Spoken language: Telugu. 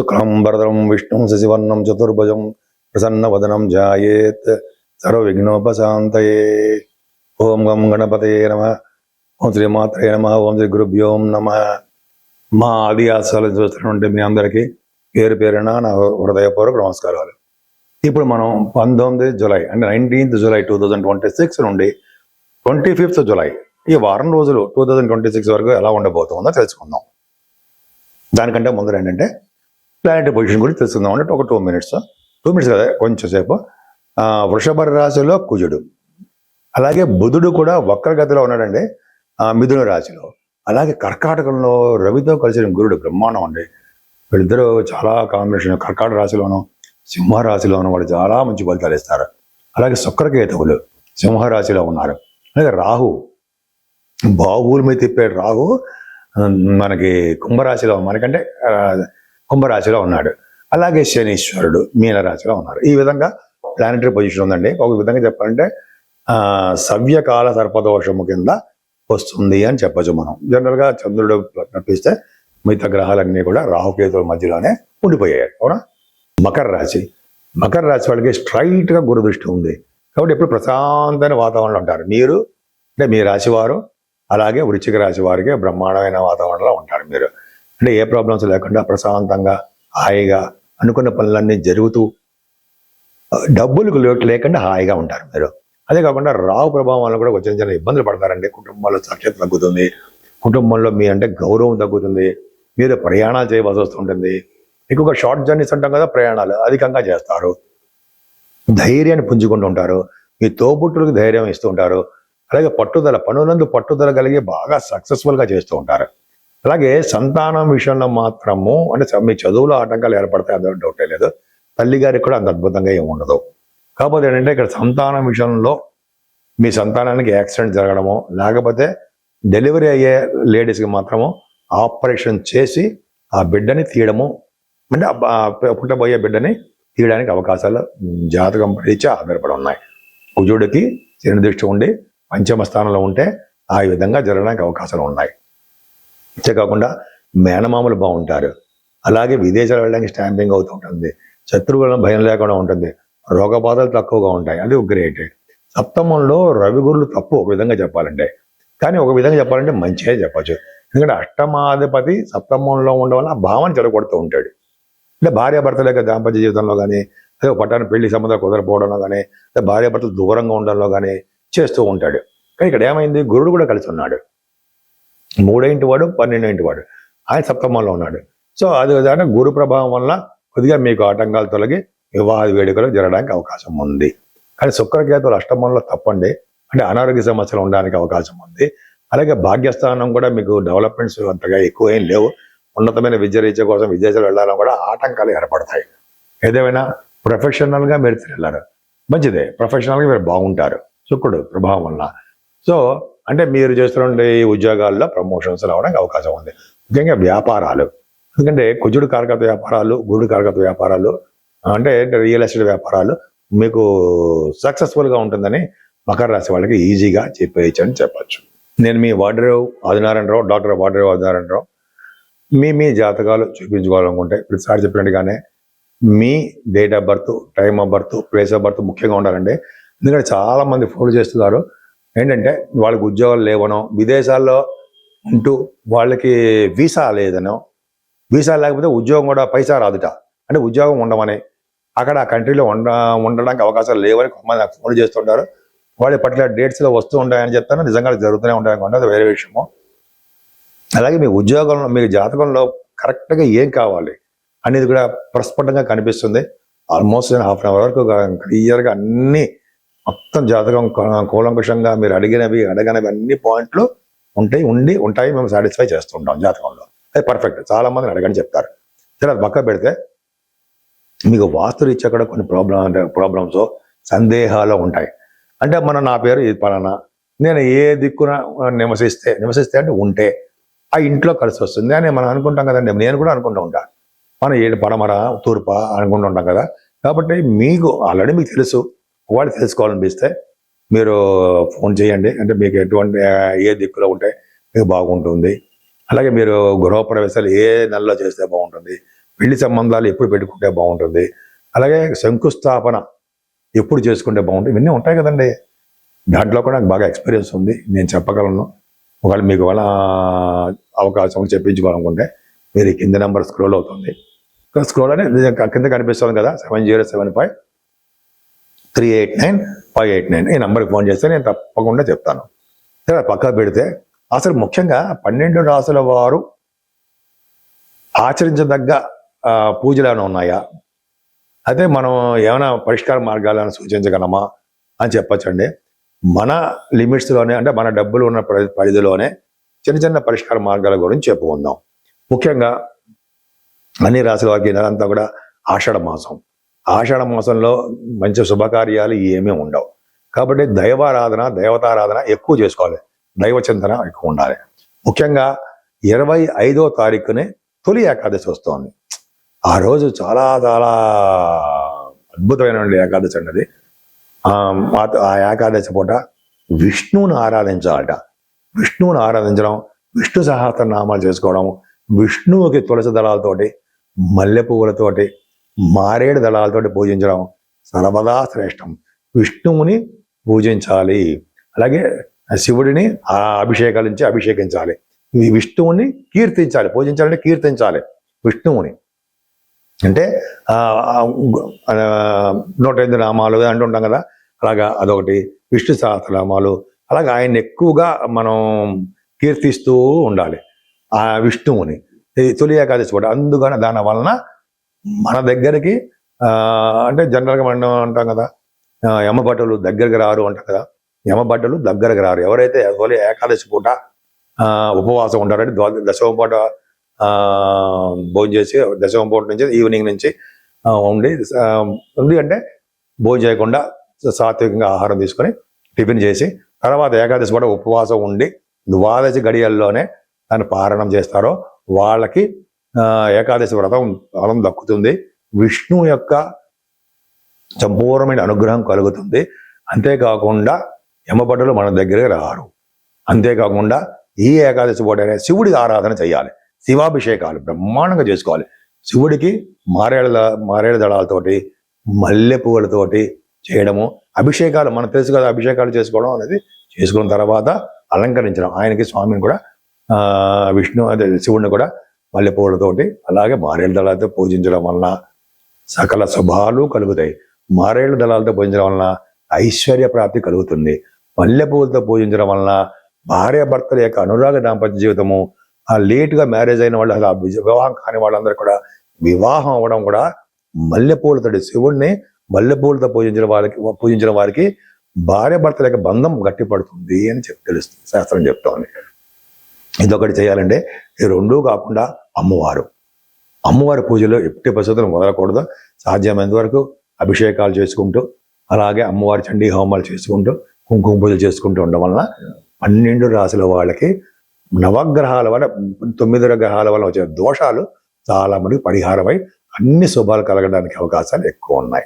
శుక్లాంబరధరం విష్ణుం శశివర్ణం చతుర్భుజం ప్రసన్నవదనం ధ్యాయేత్ సర్వవిఘ్నోపశాంతయే. ఓం గం గణపతయే నమః. ఓం శ్రీమాత్రే నమః. ఓం శ్రీ గురుభ్యో నమః. మా ఆది ఆశలు చూస్తున్నటువంటి మీ అందరికీ పేరు పేరున నా హృదయపూర్వక నమస్కారాలు. ఇప్పుడు మనం 19 జూలై అంటే 19th జూలై 2026 నుండి 25th జూలై ఈ వారం రోజులు 2026 వరకు ఎలా ఉండబోతుందో తెలుసుకుందాం. దానికంటే ముందు ఏంటంటే ప్లానెటరీ పొజిషన్ గురించి తెలుసుకుందాం. అంటే ఒక 2 minutes కదా, కొంచెం సేపు. వృషభ రాశిలో కుజుడు, అలాగే బుధుడు కూడా వక్రగతిలో ఉన్నాడండి మిథున రాశిలో. అలాగే కర్కాటకంలో రవితో కలిసిన గురుడు బ్రహ్మాండం అండి. వీళ్ళిద్దరూ చాలా కాంబినేషన్. కర్కాటక రాశిలోనూ సింహరాశిలోనూ వాళ్ళు చాలా మంచి ఫలితాలు ఇస్తారు. అలాగే శుక్రకేతువులు సింహరాశిలో ఉన్నారు. అలాగే రాహు బాహువుల మీద తిప్పాడు. రాహు మనకి కుంభరాశిలో కుంభరాశిలో ఉన్నాడు. అలాగే శనీశ్వరుడు మీనరాశిలో ఉన్నారు. ఈ విధంగా ప్లానెటరీ పొజిషన్ ఉందండి. ఒక విధంగా చెప్పాలంటే సవ్యకాల సర్పదోషము కింద వస్తుంది అని చెప్పచ్చు మనం. జనరల్గా చంద్రుడు తప్పిస్తే మిగతా గ్రహాలన్నీ కూడా రాహుకేతువుల మధ్యలోనే ఉండిపోయాయి. అవునా? మకర రాశి వాళ్ళకి స్ట్రైట్గా గురుదృష్టి ఉంది కాబట్టి ఎప్పుడు ప్రశాంతమైన వాతావరణంలో ఉంటారు. మీరు అంటే మీ రాశివారు, అలాగే వృశ్చిక రాశి వారికి బ్రహ్మాండమైన వాతావరణంలో ఉంటారు. మీరు అంటే ఏ ప్రాబ్లమ్స్ లేకుండా ప్రశాంతంగా హాయిగా అనుకున్న పనులన్నీ జరుగుతూ డబ్బులకు లోటు లేకుండా హాయిగా ఉంటారు మీరు. అదే కాకుండా రాహు ప్రభావం వల్ల కూడా చిన్న చిన్న ఇబ్బందులు పడతారండి. కుటుంబంలో సఖ్యత తగ్గుతుంది, కుటుంబంలో మీ అంటే గౌరవం తగ్గుతుంది, మీరు ప్రయాణాలు చేయవలసి వస్తుంటుంది. ఎక్కువగా షార్ట్ జర్నీస్ అంటాం కదా, ప్రయాణాలు అధికంగా చేస్తారు. ధైర్యాన్ని పుంజుకుంటూ ఉంటారు. మీ తోబుట్టులకు ధైర్యం ఇస్తూ ఉంటారు. అలాగే పట్టుదల, పనులందు పట్టుదల కలిగి బాగా సక్సెస్ఫుల్గా చేస్తూ ఉంటారు. అలాగే సంతానం విషయంలో మాత్రము అంటే మీ చదువులో ఆటంకాలు ఏర్పడతాయి, అందులో డౌటే లేదు. తల్లి గారికి కూడా అంత అద్భుతంగా ఏమి ఉండదు. కాకపోతే ఏంటంటే ఇక్కడ సంతానం విషయంలో మీ సంతానానికి యాక్సిడెంట్ జరగడము, లేకపోతే డెలివరీ అయ్యే లేడీస్కి మాత్రము ఆపరేషన్ చేసి ఆ బిడ్డని తీయడము, అంటే పుట్టబోయే బిడ్డని తీయడానికి అవకాశాలు జాతకం రీత్యా ఆధారపడి ఉన్నాయి. కుజుడికి శని దృష్టి ఉండి పంచమ స్థానంలో ఉంటే ఆ విధంగా జరగడానికి అవకాశాలు ఉన్నాయి. అంతేకాకుండా మేనమామలు బాగుంటారు. అలాగే విదేశాలు వెళ్ళడానికి స్టాంపింగ్ అవుతూ ఉంటుంది. శత్రువుల భయం లేకుండా ఉంటుంది. రోగబాధలు తక్కువగా ఉంటాయి. అది గ్రేట్. సప్తమంలో రవి గురులు తప్పు ఒక విధంగా చెప్పాలంటే, కానీ ఒక విధంగా చెప్పాలంటే మంచిగా చెప్పచ్చు. ఎందుకంటే అష్టమాధిపతి సప్తమంలో ఉండడం వల్ల ఆ భావాన్ని చెడగొడుతూ ఉంటాడు. అంటే భార్యాభర్తల యొక్క దాంపత్య జీవితంలో కానీ, అదే పట్టాన్ని పెళ్లి సంబంధాలు కుదరపోవడంలో కానీ, లేదా భార్యాభర్తలు దూరంగా ఉండడంలో కానీ చేస్తూ ఉంటాడు. కానీ ఇక్కడ ఏమైంది, గురుడు కూడా కలిసి ఉన్నాడు. 3వ ఇంటి వాడు 12వ ఇంటి వాడు, ఆయన సప్తమంలో ఉన్నాడు. సో అది విధంగా గురు ప్రభావం వల్ల కొద్దిగా మీకు ఆటంకాలు తొలగి వివాహ వేడుకలు జరగడానికి అవకాశం ఉంది. కానీ శుక్రకేతువులు అష్టమంలో తప్పండి, అంటే అనారోగ్య సమస్యలు ఉండడానికి అవకాశం ఉంది. అలాగే భాగ్యస్థానం కూడా మీకు డెవలప్మెంట్స్ అంతగా ఎక్కువ ఏం లేవు. ఉన్నతమైన విద్య రీత్యా కోసం విదేశాలు వెళ్ళాలని కూడా ఆటంకాలు ఏర్పడతాయి. ఏదేమైనా ప్రొఫెషనల్గా మీరు వెళ్ళారు, మంచిదే. ప్రొఫెషనల్గా మీరు బాగుంటారు శుక్రుడు ప్రభావం వల్ల. సో అంటే మీరు చేస్తున్న ఉద్యోగాల్లో ప్రమోషన్స్ రావడానికి అవకాశం ఉంది. ముఖ్యంగా వ్యాపారాలు, ఎందుకంటే కుజుడు కారకత్వ వ్యాపారాలు, గురుడు కారకత్వ వ్యాపారాలు, అంటే రియల్ ఎస్టేట్ వ్యాపారాలు మీకు సక్సెస్ఫుల్గా ఉంటుందని మకర రాశి వాళ్ళకి ఈజీగా చెప్పేయచ్చు అని చెప్పచ్చు. నేను మీ వాడ్రేవ్ ఆదినారాయణరావు, డాక్టర్ వాడ్రేవ్ ఆదినారాయణరావు. మీ జాతకాలు చూపించుకోవాలనుకుంటే ప్రతిసారి చెప్పినట్టుగానే మీ date of birth, time of birth, place of birth ముఖ్యంగా ఉండాలండి. ఎందుకంటే చాలా మంది ఫోన్ చేస్తున్నారు ఏంటంటే వాళ్ళకి ఉద్యోగాలు లేవనో, విదేశాల్లో ఉంటూ వాళ్ళకి వీసా లేదనో, వీసా లేకపోతే ఉద్యోగం కూడా పైసా రాదుట, అంటే ఉద్యోగం ఉండమని అక్కడ ఆ కంట్రీలో ఉండడానికి అవకాశాలు లేవని కొంతమంది నాకు ఫోన్ చేస్తుంటారు. వాళ్ళు పర్టికులర్ డేట్స్లో వస్తూ ఉంటాయని చెప్తాను, నిజంగా జరుగుతూనే ఉంటాయనుకోండి, అది వేరే విషయము. అలాగే మీ ఉద్యోగంలో మీ జాతకంలో కరెక్ట్గా ఏం కావాలి అనేది కూడా ప్రస్ఫుటంగా కనిపిస్తుంది. ఆల్మోస్ట్ 1/2 hour వరకు క్లియర్గా అన్ని మొత్తం జాతకం కూలంకుషంగా మీరు అడగనివి అన్ని పాయింట్లు ఉంటాయి. మేము సాటిస్ఫై చేస్తుంటాం జాతకంలో. అది పర్ఫెక్ట్. చాలా మంది అడగని చెప్తారు. సరే, అది పక్క పెడితే మీకు వాస్తు రీత్యా కూడా కొన్ని ప్రాబ్లమ్స్ సందేహాలు ఉంటాయి. అంటే నా పేరు ఇది పలానా, నేను ఏ దిక్కున నివసిస్తే అంటే ఉంటే ఆ ఇంట్లో కలిసి వస్తుంది అని మనం అనుకుంటాం కదండి. నేను కూడా అనుకుంటూ ఉంటాను, మనం ఏడు పడమర తూర్ప అనుకుంటూ ఉంటాం కదా. కాబట్టి మీకు ఆల్రెడీ మీకు తెలుసు. వాళ్ళు తెలుసుకోవాలనిపిస్తే మీరు ఫోన్ చేయండి. అంటే మీకు ఎటువంటి ఏ దిక్కులో ఉంటే మీకు బాగుంటుంది. అలాగే మీరు గృహప్రవేశాలు ఏ నెలలో చేస్తే బాగుంటుంది, పెళ్లి సంబంధాలు ఎప్పుడు పెట్టుకుంటే బాగుంటుంది, అలాగే శంకుస్థాపన ఎప్పుడు చేసుకుంటే బాగుంటుంది, ఇవన్నీ ఉంటాయి కదండి. దాంట్లో కూడా నాకు బాగా ఎక్స్పీరియన్స్ ఉంది, నేను చెప్పగలను. ఒకవేళ మీకు వాళ్ళ అవకాశం చెప్పించుకోవాలనుకుంటే మీరు కింద నెంబర్ స్క్రోల్ అవుతుంది, స్క్రోల్ అని కింద కనిపిస్తుంది కదా, 7075389589 ఈ నెంబర్కి ఫోన్ చేస్తే నేను తప్పకుండా చెప్తాను. సరే, పక్కా పెడితే అసలు ముఖ్యంగా 12 రాసుల వారు ఆచరించదగ్గ పూజలు ఏమైనా ఉన్నాయా, అయితే మనం ఏమైనా పరిష్కార మార్గాలను సూచించగలమా అని చెప్పచ్చండి. మన లిమిట్స్లోనే, అంటే మన డబ్బులు ఉన్న పరిధిలోనే చిన్న చిన్న పరిష్కార మార్గాల గురించి చెప్పుకుందాం. ముఖ్యంగా అన్ని రాశుల వారికి నెలంతా కూడా ఆషాఢ మాసం. ఆషాఢ మాసంలో మంచి శుభకార్యాలు ఏమీ ఉండవు, కాబట్టి దైవారాధన దేవతారాధన ఎక్కువ చేసుకోవాలి, దైవ చింతన ఎక్కువ ఉండాలి. ముఖ్యంగా 25వ తారీఖునే తొలి ఏకాదశి వస్తుంది. ఆ రోజు చాలా చాలా అద్భుతమైన ఏకాదశి అన్నది. ఆ ఏకాదశి పూట విష్ణువుని ఆరాధించాలట. విష్ణువుని ఆరాధించడం, విష్ణు సహస్రనామాలు చేసుకోవడం, విష్ణువుకి తులసి దళాలతోటి, మల్లె పువ్వులతోటి, మారేడు దళాలతోటి పూజించడం సర్వదా శ్రేష్టం. విష్ణువుని పూజించాలి, అలాగే శివుడిని అభిషేకించాలి, విష్ణువుని కీర్తించాలి. పూజించాలంటే కీర్తించాలి విష్ణువుని. అంటే 108 నామాలు అంటుంటాం కదా, అలాగా అదొకటి. విష్ణు సహస్రనామాలు, అలాగే ఆయన్ని ఎక్కువగా మనం కీర్తిస్తూ ఉండాలి ఆ విష్ణువుని. తొలి ఏకాదశి కూడా అందుకని దాని వలన మన దగ్గరికి అంటే జనరల్గా మనం అంటాం కదా, యమభటులు దగ్గరికి రారు అంటాం కదా, యమభటులు దగ్గరకు రారు. ఎవరైతే తొలి ఏకాదశి పూట ఉపవాసం ఉంటారంటే దశమ పూట భోజనం చేసి, దశమ పూట నుంచి ఈవినింగ్ నుంచి ఉంది అంటే భోజనం చేయకుండా సాత్వికంగా ఆహారం తీసుకొని టిఫిన్ చేసి తర్వాత ఏకాదశి పూట ఉపవాసం ఉండి ద్వాదశి గడియల్లోనే దాన్ని పారాయణం చేస్తారో వాళ్ళకి ఏకాదశి వ్రతం ఫలం దక్కుతుంది, విష్ణువు యొక్క సంపూర్ణమైన అనుగ్రహం కలుగుతుంది. అంతేకాకుండా యమభటులు మన దగ్గరే రారు. అంతేకాకుండా ఈ ఏకాదశి పూటనే శివుడి ఆరాధన చేయాలి, శివాభిషేకాలు బ్రహ్మాండంగా చేసుకోవాలి. శివుడికి మారేడు దళాలతోటి, మల్లె పువ్వులతోటి చేయడము, అభిషేకాలు మనకు తెలుసు కదా, అభిషేకాలు చేసుకోవడం అనేది చేసుకున్న తర్వాత అలంకరించడం, ఆయనకి స్వామిని కూడా విష్ణు అదే శివుడిని కూడా మల్లె పువ్వులతోటి అలాగే మారేడు దళాలతో పూజించడం వలన సకల శుభాలు కలుగుతాయి. మారేడు దళాలతో పూజించడం వలన ఐశ్వర్య ప్రాప్తి కలుగుతుంది. మల్లె పువ్వులతో పూజించడం వలన భార్యాభర్తల యొక్క అనురాగ దాంపత్య జీవితము, లేటుగా మ్యారేజ్ అయిన వాళ్ళు, వివాహం కాని వాళ్ళందరూ కూడా వివాహం అవ్వడం కూడా మల్లెపూలతో, శివుడిని మల్లెపూలతో పూజించిన వారికి భార్యాభర్తల యొక్క బంధం గట్టిపడుతుంది అని తెలుస్తుంది, శాస్త్రం చెప్తోంది. ఇదొకటి చేయాలంటే ఈ రెండూ కాకుండా అమ్మవారి పూజలు ఎట్టి పరిస్థితులు వదలకూడదు. సాధ్యమైనంత వరకు అభిషేకాలు చేసుకుంటూ, అలాగే అమ్మవారి చండీ హోమాలు చేసుకుంటూ, కుంకుమ పూజలు చేసుకుంటూ ఉండడం వలన 12 రాశుల వాళ్ళకి నవగ్రహాల వల్ల 9 గ్రహాల వల్ల వచ్చే దోషాలు చాలా మందికి పరిహారమై అన్ని శుభాలు కలగడానికి అవకాశాలు ఎక్కువ ఉన్నాయి.